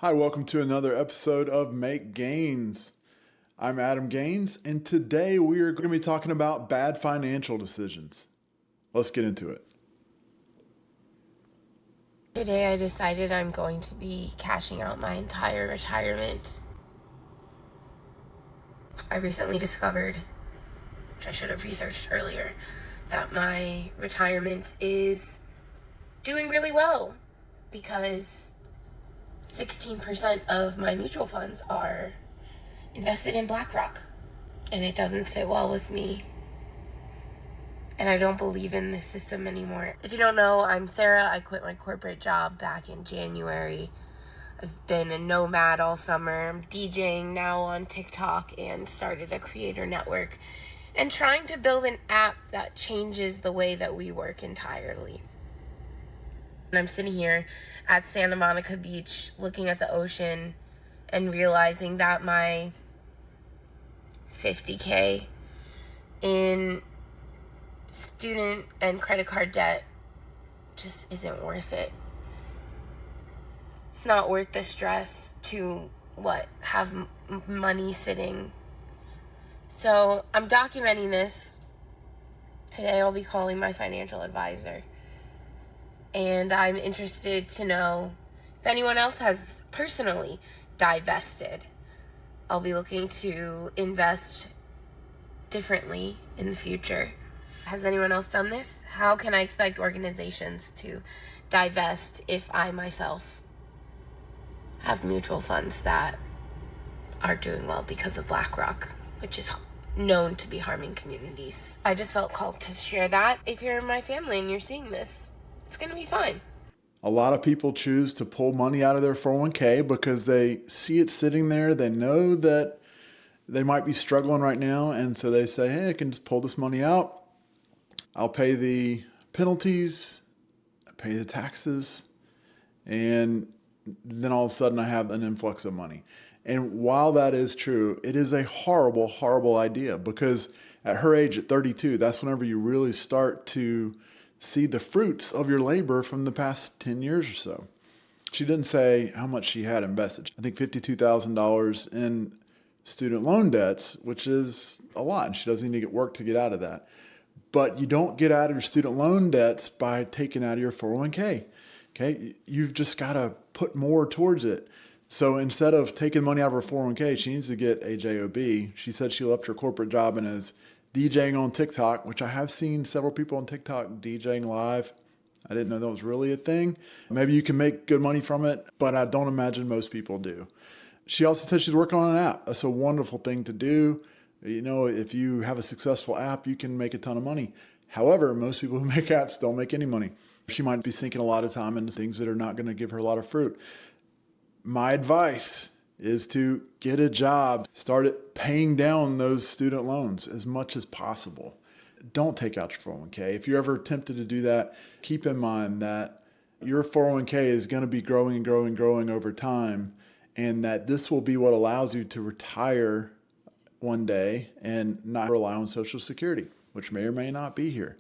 Hi, welcome to another episode of Make Gains. I'm Adam Gaines, and today we are going to be talking about bad financial decisions. Let's get into it. Today I decided I'm going to be cashing out my entire retirement. I recently discovered, which I should have researched earlier, that my retirement is doing really well because 16% of my mutual funds are invested in BlackRock, and it doesn't sit well with me. And I don't believe in this system anymore. If you don't know, I'm Sarah. I quit my corporate job back in January. I've been a nomad all summer. I'm DJing now on TikTok and started a creator network and trying to build an app that changes the way that we work entirely. And I'm sitting here at Santa Monica Beach looking at the ocean and realizing that my $50K in student and credit card debt just isn't worth it. It's not worth the stress to have money sitting. So I'm documenting this. Today I'll be calling my financial advisor, and I'm interested to know if anyone else has personally divested. I'll be looking to invest differently in the future. Has anyone else done this? How can I expect organizations to divest if I myself have mutual funds that are doing well because of BlackRock, which is known to be harming communities? I just felt called to share that. If you're in my family and you're seeing this, it's going to be fine. A lot of people choose to pull money out of their 401k because they see it sitting there. They know that they might be struggling right now, and so they say, hey, I can just pull this money out. I'll pay the penalties, pay the taxes, and then all of a sudden I have an influx of money. And while that is true, it is a horrible, horrible idea because at her age, at 32, that's whenever you really start to see the fruits of your labor from the past 10 years or so. She didn't say how much she had invested. I think $52,000 in student loan debts, which is a lot. And she doesn't need to get work to get out of that. But you don't get out of your student loan debts by taking out of your 401k. Okay, you've just got to put more towards it. So instead of taking money out of her 401k, she needs to get a job. She said she left her corporate job and is DJing on TikTok, which I have seen several people on TikTok DJing live. I didn't know that was really a thing. Maybe you can make good money from it, but I don't imagine most people do. She also said she's working on an app. That's a wonderful thing to do. You know, if you have a successful app, you can make a ton of money. However, most people who make apps don't make any money. She might be sinking a lot of time into things that are not going to give her a lot of fruit. My advice is to get a job, start paying down those student loans as much as possible. Don't take out your 401k. If you're ever tempted to do that, keep in mind that your 401k is going to be growing and growing and growing over time, and that this will be what allows you to retire one day and not rely on Social Security, which may or may not be here.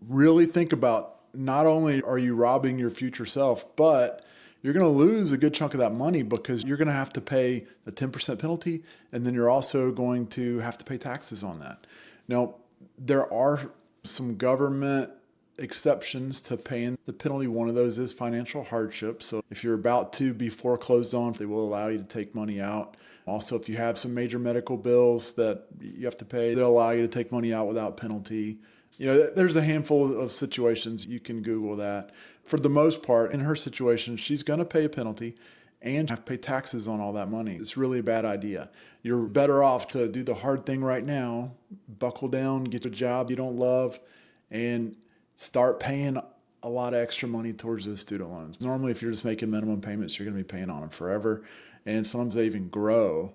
Really think about, not only are you robbing your future self, but you're going to lose a good chunk of that money because you're going to have to pay a 10% penalty, and then you're also going to have to pay taxes on that. Now, there are some government exceptions to paying the penalty. One of those is financial hardship. So if you're about to be foreclosed on, they will allow you to take money out. Also, if you have some major medical bills that you have to pay, they'll allow you to take money out without penalty. You know, there's a handful of situations. You can Google that. For the most part, in her situation, she's going to pay a penalty and have to pay taxes on all that money. It's really a bad idea. You're better off to do the hard thing right now, buckle down, get a job you don't love, and start paying a lot of extra money towards those student loans. Normally, if you're just making minimum payments, you're going to be paying on them forever. And sometimes they even grow,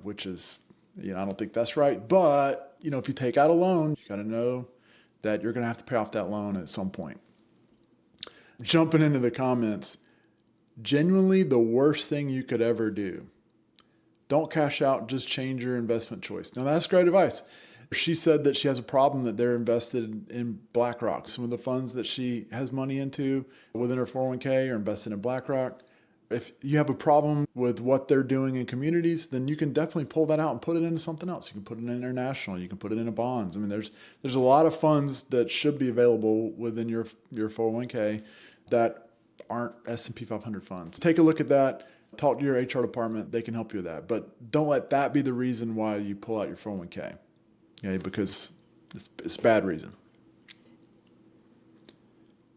which is, I don't think that's right. But, if you take out a loan, you got to know that you're going to have to pay off that loan at some point. Jumping into the comments, genuinely the worst thing you could ever do. Don't cash out, just change your investment choice. Now, that's great advice. She said that she has a problem that they're invested in BlackRock. Some of the funds that she has money into within her 401k are invested in BlackRock. If you have a problem with what they're doing in communities, then you can definitely pull that out and put it into something else. You can put it in international. You can put it into bonds. I mean, there's a lot of funds that should be available within your 401k that aren't S&P 500 funds. Take a look at that. Talk to your HR department. They can help you with that. But don't let that be the reason why you pull out your 401k, okay? Because it's a bad reason.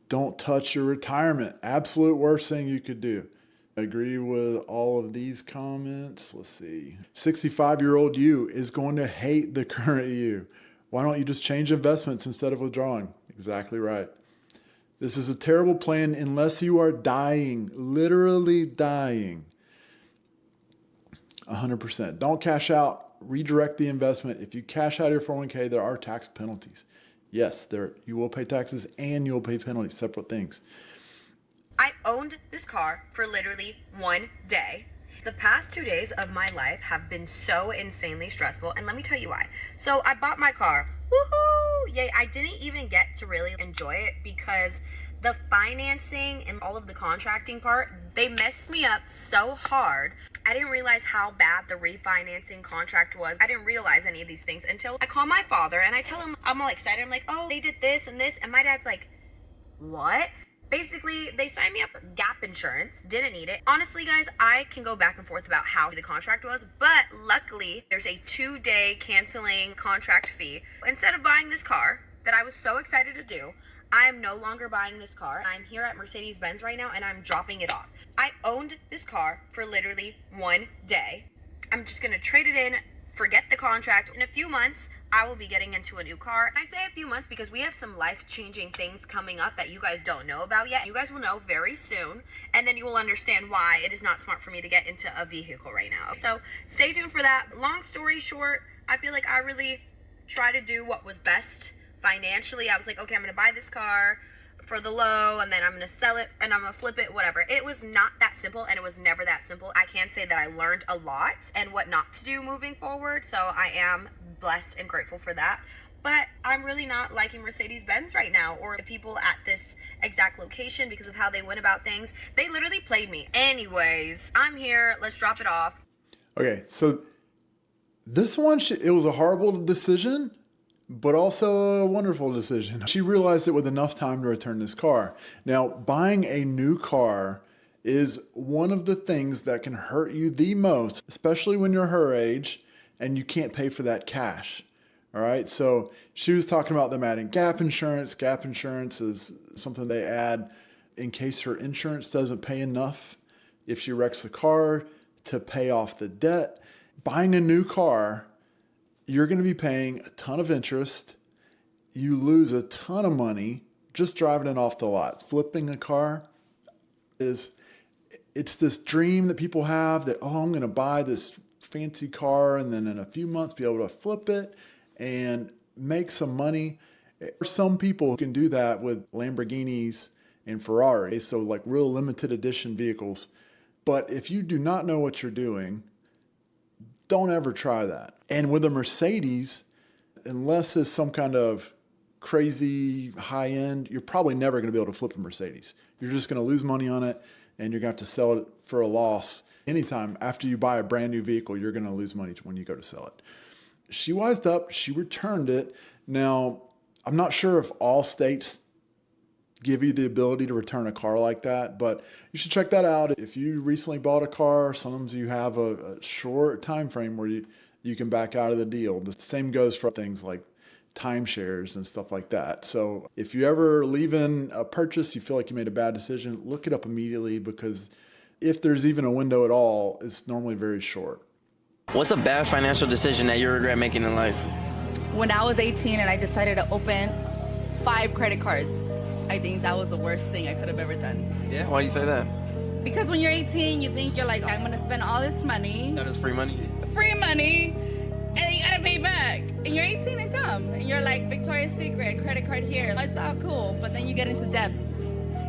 Don't touch your retirement. Absolute worst thing you could do. I agree with all of these comments. Let's see. 65-year-old you is going to hate the current you. Why don't you just change investments instead of withdrawing? Exactly right. This is a terrible plan unless you are dying, literally dying. 100%. Don't cash out. Redirect the investment. If you cash out your 401k, there are tax penalties. Yes, you will pay taxes and you'll pay penalties, separate things. I owned this car for literally 1 day. The past 2 days of my life have been so insanely stressful, and let me tell you why. So I bought my car. Woohoo! Yay! I didn't even get to really enjoy it because the financing and all of the contracting part, they messed me up so hard. I didn't realize how bad the refinancing contract was. I didn't realize any of these things until I call my father and I tell him, I'm all excited. I'm like, oh, they did this and this. And my dad's like, what? Basically, they signed me up for gap insurance, didn't need it. Honestly, guys, I can go back and forth about how the contract was, but luckily, there's a 2-day canceling contract fee. Instead of buying this car that I was so excited to do, I am no longer buying this car. I'm here at Mercedes-Benz right now, and I'm dropping it off. I owned this car for literally 1 day. I'm just gonna trade it in, forget the contract. In a few months, I will be getting into a new car. I say a few months because we have some life-changing things coming up that you guys don't know about yet. You guys will know very soon, and then you will understand why it is not smart for me to get into a vehicle right now. So stay tuned for that. Long story short, I feel like I really try to do what was best financially. I was like, okay, I'm gonna buy this car for the low, and then I'm gonna sell it and I'm gonna flip it, whatever. It was not that simple, and it was never that simple. I can say that I learned a lot and what not to do moving forward, so I am blessed and grateful for that. But I'm really not liking Mercedes-Benz right now, or the people at this exact location, because of how they went about things. They literally played me. Anyways, I'm here. Let's drop it off. Okay, so this one, it was a horrible decision, but also a wonderful decision. She realized it with enough time to return this car. Now, buying a new car is one of the things that can hurt you the most, especially when you're her age and you can't pay for that cash. All right, so she was talking about them adding gap insurance. Gap insurance is something they add in case her insurance doesn't pay enough if she wrecks the car to pay off the debt. Buying a new car, you're going to be paying a ton of interest. You lose a ton of money just driving it off the lot. Flipping a car it's this dream that people have that, oh, I'm going to buy this fancy car and then in a few months be able to flip it and make some money. Some people can do that with Lamborghinis and Ferraris, so like real limited edition vehicles. But if you do not know what you're doing, don't ever try that. And with a Mercedes, unless it's some kind of crazy high end, you're probably never going to be able to flip a Mercedes. You're just going to lose money on it, and you're going to have to sell it for a loss. Anytime after you buy a brand new vehicle, you're going to lose money when you go to sell it. She wised up. She returned it. Now, I'm not sure if all states give you the ability to return a car like that, but you should check that out. If you recently bought a car, sometimes you have a short time frame where you can back out of the deal. The same goes for things like timeshares and stuff like that. So if you ever leave in a purchase, you feel like you made a bad decision, look it up immediately, because if there's even a window at all, it's normally very short. What's a bad financial decision that you regret making in life? When I was 18 and I decided to open 5 credit cards, I think that was the worst thing I could have ever done. Yeah, why do you say that? Because when you're 18, you think you're like, I'm going to spend all this money. That is free money? Free money, and then you got to pay back. And you're 18 and dumb. And you're like, Victoria's Secret, credit card here. It's all cool. But then you get into debt.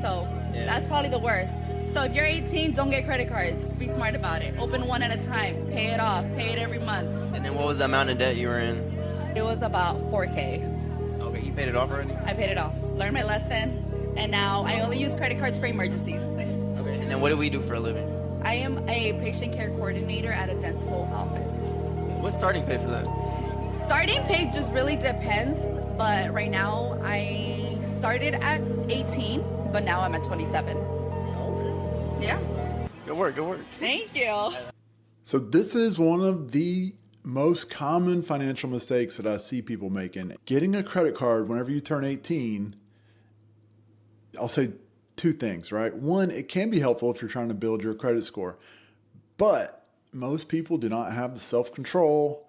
So that's probably the worst. So if you're 18, don't get credit cards. Be smart about it. Open one at a time. Pay it off. Pay it every month. And then what was the amount of debt you were in? It was about $4,000. Okay, you paid it off already? I paid it off. Learned my lesson. And now I only use credit cards for emergencies. Okay, and then What do we do for a living? I am a patient care coordinator at a dental office. What's starting pay for that? Starting pay just really depends, but right now I started at 18, but now I'm at 27. Yeah. Good work, good work. Thank you. So this is one of the most common financial mistakes that I see people making. Getting a credit card whenever you turn 18, I'll say two things, right? One, it can be helpful if you're trying to build your credit score, but most people do not have the self-control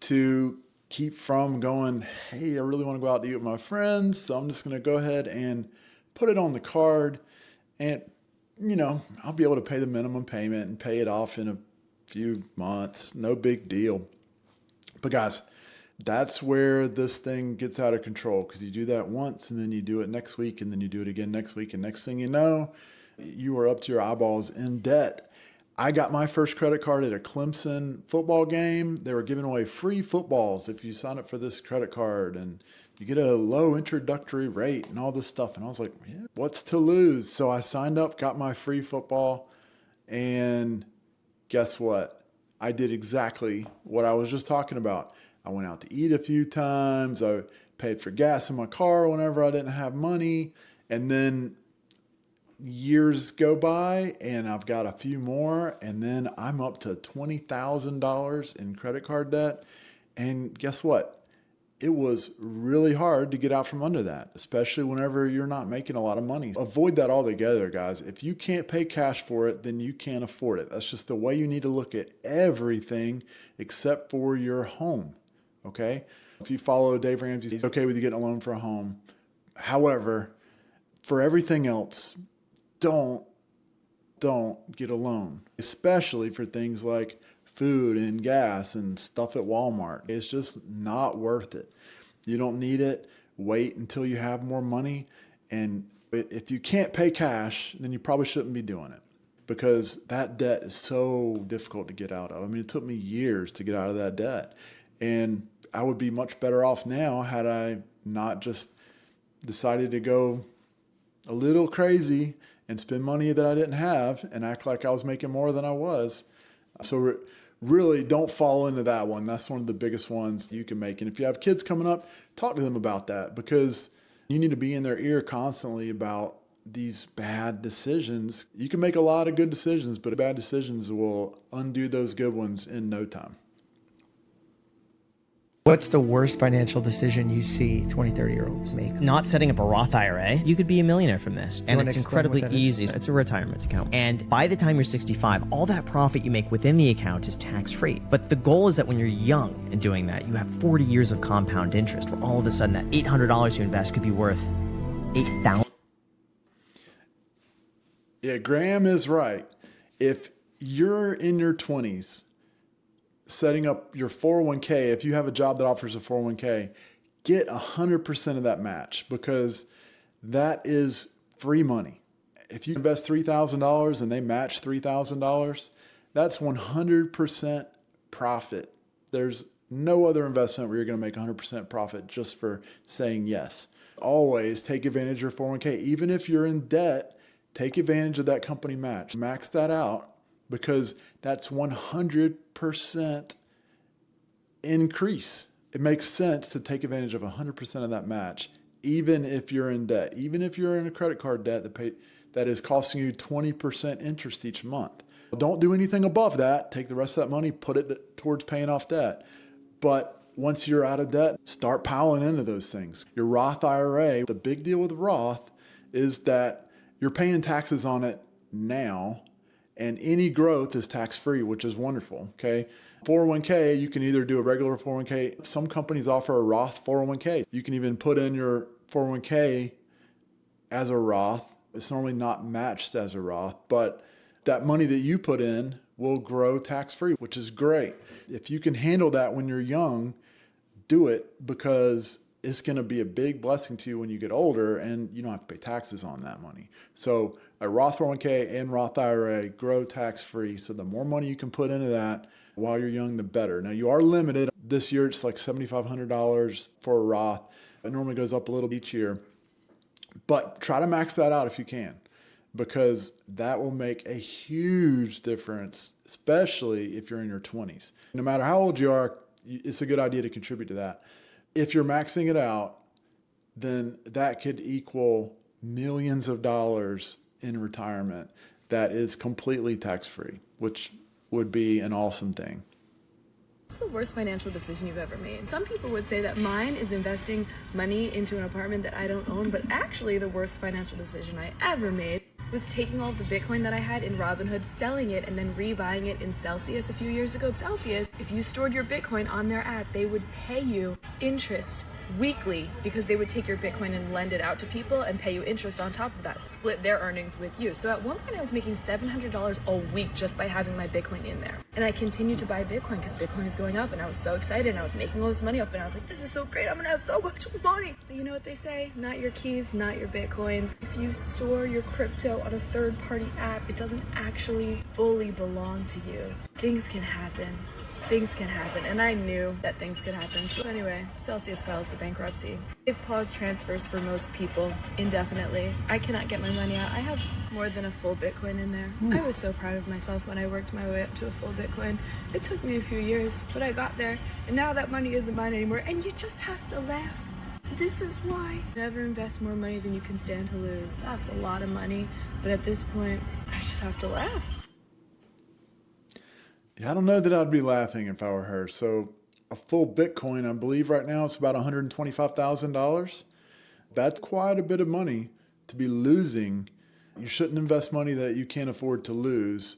to keep from going, hey, I really want to go out to eat with my friends, so I'm just going to go ahead and put it on the card, and I'll be able to pay the minimum payment and pay it off in a few months. No big deal. But guys, that's where this thing gets out of control, because you do that once and then you do it next week and then you do it again next week. And next thing you know, you are up to your eyeballs in debt. I got my first credit card at a Clemson football game. They were giving away free footballs if you sign up for this credit card, and you get a low introductory rate and all this stuff. And I was like, yeah, what's to lose? So I signed up, got my free football, and guess what? I did exactly what I was just talking about. I went out to eat a few times. I paid for gas in my car whenever I didn't have money. And then years go by and I've got a few more, and then I'm up to $20,000 in credit card debt. And guess what? It was really hard to get out from under that, especially whenever you're not making a lot of money. Avoid that altogether, guys. If you can't pay cash for it, then you can't afford it. That's just the way you need to look at everything except for your home, okay? If you follow Dave Ramsey, he's okay with you getting a loan for a home. However, for everything else, don't get a loan, especially for things like food and gas and stuff at Walmart. It's just not worth it. You don't need it. Wait until you have more money. And if you can't pay cash, then you probably shouldn't be doing it, because that debt is so difficult to get out of. I mean, it took me years to get out of that debt, and I would be much better off now had I not just decided to go a little crazy and spend money that I didn't have and act like I was making more than I was. So really don't fall into that one. That's one of the biggest ones you can make. And if you have kids coming up, talk to them about that, because you need to be in their ear constantly about these bad decisions. You can make a lot of good decisions, but bad decisions will undo those good ones in no time. What's the worst financial decision you see 20, 30-year-olds make? Not setting up a Roth IRA. You could be a millionaire from this. And it's incredibly easy. It's a retirement account. And by the time you're 65, all that profit you make within the account is tax-free. But the goal is that when you're young and doing that, you have 40 years of compound interest, where all of a sudden that $800 you invest could be worth $8,000. Yeah, Graham is right. If you're in your 20s, setting up your 401k, if you have a job that offers a 401k, get 100% of that match, because that is free money. If you invest $3,000 and they match $3,000, that's 100% profit. There's no other investment where you're going to make 100% profit just for saying yes. Always take advantage of your 401k. Even if you're in debt, take advantage of that company match. Max that out, because that's 100% increase. It makes sense to take advantage of 100% of that match, even if you're in debt, even if you're in a credit card debt that is costing you 20% interest each month. Don't do anything above that. Take the rest of that money, put it towards paying off debt. But once you're out of debt, start piling into those things. Your Roth IRA, the big deal with Roth is that you're paying taxes on it now, and any growth is tax-free, which is wonderful, okay? 401k, you can either do a regular 401k. Some companies offer a Roth 401k. You can even put in your 401k as a Roth. It's normally not matched as a Roth, but that money that you put in will grow tax-free, which is great. If you can handle that when you're young, do it, because it's going to be a big blessing to you when you get older, and you don't have to pay taxes on that money. So a Roth 401k and Roth IRA grow tax-free. So the more money you can put into that while you're young, the better. Now you are limited. This year it's like $7,500 for a Roth. It normally goes up a little each year, but try to max that out if you can, because that will make a huge difference, especially if you're in your 20s. No matter how old you are, it's a good idea to contribute to that. If you're maxing it out, then that could equal millions of dollars in retirement that is completely tax-free, which would be an awesome thing. What's the worst financial decision you've ever made? Some people would say that mine is investing money into an apartment that I don't own, but actually the worst financial decision I ever made was taking all of the Bitcoin that I had in Robinhood, selling it, and then rebuying it in Celsius a few years ago. Celsius, if you stored your Bitcoin on their app, they would pay you interest weekly because they would take your Bitcoin and lend it out to people and pay you interest on top of that, split their earnings with you. So at one point I was making $700 a week just by having my Bitcoin in there. And I continued to buy Bitcoin because Bitcoin is going up, and I was so excited and I was making all this money off it. And I was like, this is so great, I'm gonna have so much money. But you know what they say? Not your keys, not your Bitcoin. If you store your crypto on a third-party app, it doesn't actually fully belong to you. Things can happen. Things can happen, and I knew that things could happen. So anyway, Celsius filed for bankruptcy. They've paused transfers for most people indefinitely. I cannot get my money out. I have more than a full Bitcoin in there. I was so proud of myself when I worked my way up to a full Bitcoin. It took me a few years, but I got there, and now that money isn't mine anymore, and you just have to laugh. This is why. Never invest more money than you can stand to lose. That's a lot of money, but at this point, I just have to laugh. Yeah, I don't know that I'd be laughing if I were her. So a full Bitcoin, I believe right now it's about $125,000. That's quite a bit of money to be losing. You shouldn't invest money that you can't afford to lose,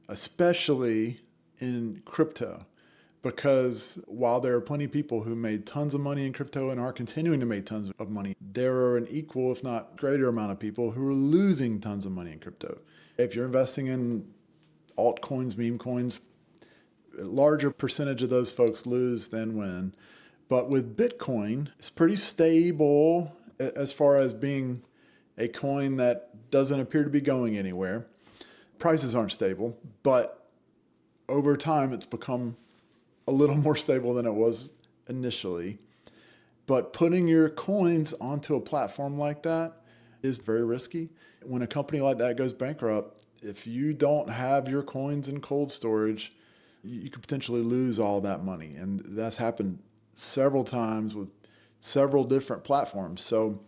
especially in crypto. Because while there are plenty of people who made tons of money in crypto and are continuing to make tons of money, there are an equal, if not greater amount of people who are losing tons of money in crypto. If you're investing in altcoins, meme coins, a larger percentage of those folks lose than win. But with Bitcoin, it's pretty stable as far as being a coin that doesn't appear to be going anywhere. Prices aren't stable, but over time it's become a little more stable than it was initially. But putting your coins onto a platform like that is very risky. When a company like that goes bankrupt, if you don't have your coins in cold storage, you could potentially lose all that money. And that's happened several times with several different platforms. So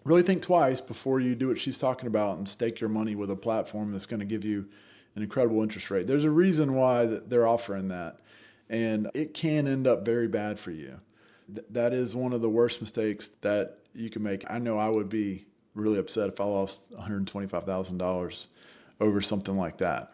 really think twice before you do what she's talking about and stake your money with a platform that's going to give you an incredible interest rate. There's a reason why they're offering that, and it can end up very bad for you. That is one of the worst mistakes that you can make. I know I would be really upset if I lost $125,000 over something like that.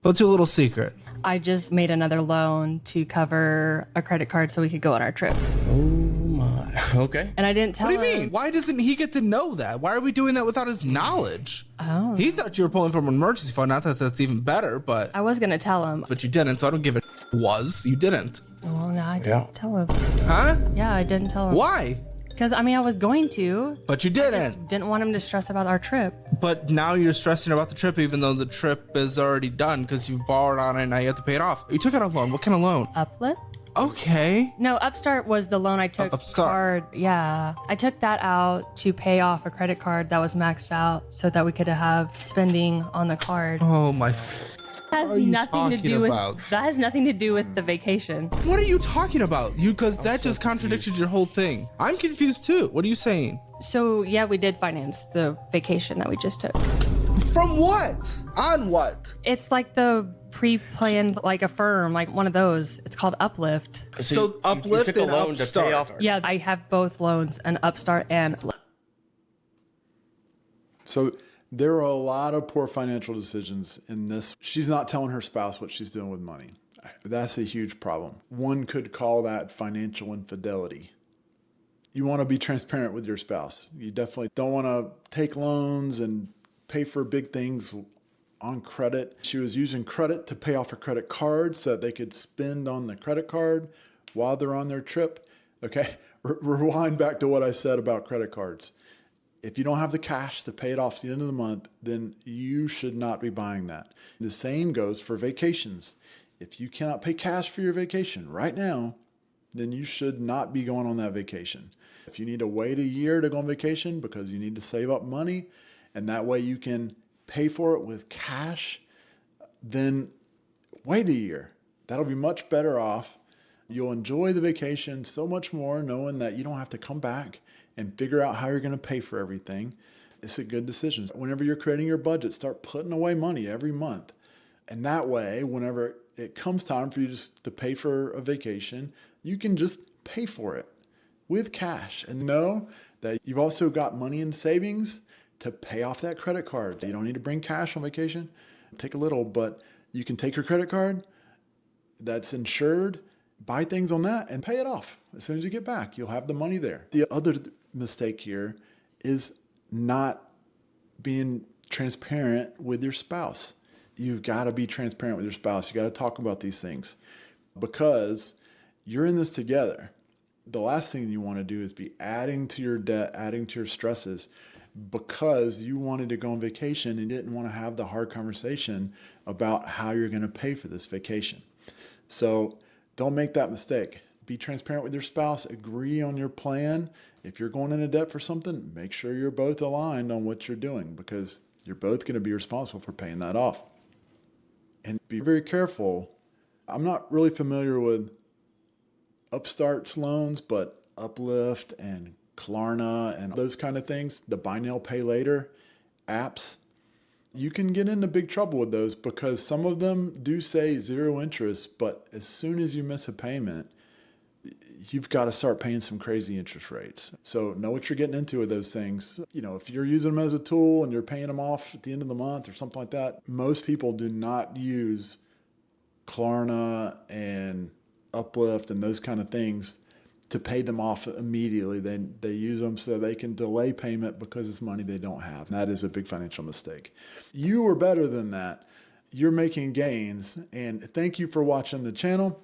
Let's do a little secret. I just made another loan to cover a credit card so we could go on our trip. Oh my. Okay. And I didn't tell him. What do you mean? Why doesn't he get to know that? Why are we doing that without his knowledge? Oh. He thought you were pulling from an emergency fund. Not that that's even better, but... I was going to tell him. But you didn't, so I don't give a was. You didn't. Well, no, I didn't tell him. Huh? Yeah, I didn't tell him. Why? Because, I mean, I was going to. But you I didn't. just didn't want him to stress about our trip. But now you're stressing about the trip even though the trip is already done because you borrowed on it and now you have to pay it off. You took out a loan. What kind of loan? Uplift? Okay. No, Upstart was the loan I took. Upstart. Card. Yeah. I took that out to pay off a credit card that was maxed out so that we could have spending on the card. Oh my... That has nothing to do with the vacation. What are you talking about? Because that just contradicted your whole thing. I'm confused too. What are you saying? So yeah, we did finance the vacation that we just took. From what? On what? It's like the pre-planned, like a firm, like one of those. It's called Uplift. So Uplift and Upstart. Yeah, I have both loans, an Upstart and... So there are a lot of poor financial decisions in this. She's not telling her spouse what she's doing with money. That's a huge problem. One could call that financial infidelity. You want to be transparent with your spouse. You definitely don't want to take loans and pay for big things on credit. She was using credit to pay off her credit card so that they could spend on the credit card while they're on their trip. Okay, rewind back to what I said about credit cards. If you don't have the cash to pay it off at the end of the month, then you should not be buying that. The same goes for vacations. If you cannot pay cash for your vacation right now, then you should not be going on that vacation. If you need to wait a year to go on vacation because you need to save up money and that way you can pay for it with cash, then wait a year. That'll be much better off. You'll enjoy the vacation so much more knowing that you don't have to come back and figure out how you're going to pay for everything. It's a good decision. Whenever you're creating your budget, start putting away money every month. And that way, whenever it comes time for you just to pay for a vacation, you can just pay for it with cash and know that you've also got money in savings to pay off that credit card. You don't need to bring cash on vacation. Take a little, but you can take your credit card that's insured, buy things on that and pay it off. As soon as you get back, you'll have the money there. The other mistake here is not being transparent with your spouse. You've got to be transparent with your spouse. You got to talk about these things because you're in this together. The last thing you want to do is be adding to your debt, adding to your stresses because you wanted to go on vacation and didn't want to have the hard conversation about how you're going to pay for this vacation. So don't make that mistake. Be transparent with your spouse, agree on your plan. If you're going into debt for something, make sure you're both aligned on what you're doing because you're both going to be responsible for paying that off. And be very careful. I'm not really familiar with Upstart's loans, but Uplift and Klarna and those kind of things, the buy now, pay later apps, you can get into big trouble with those because some of them do say 0 interest, but as soon as you miss a payment, you've got to start paying some crazy interest rates. So know what you're getting into with those things. You know, if you're using them as a tool and you're paying them off at the end of the month or something like that, most people do not use Klarna and Uplift and those kind of things to pay them off immediately. They use them so they can delay payment because it's money they don't have. And that is a big financial mistake. You are better than that. You're making gains. And thank you for watching the channel.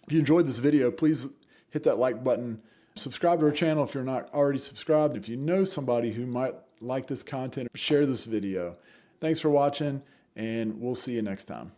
If you enjoyed this video, please hit that like button. Subscribe to our channel if you're not already subscribed. If you know somebody who might like this content, share this video. Thanks for watching, and we'll see you next time.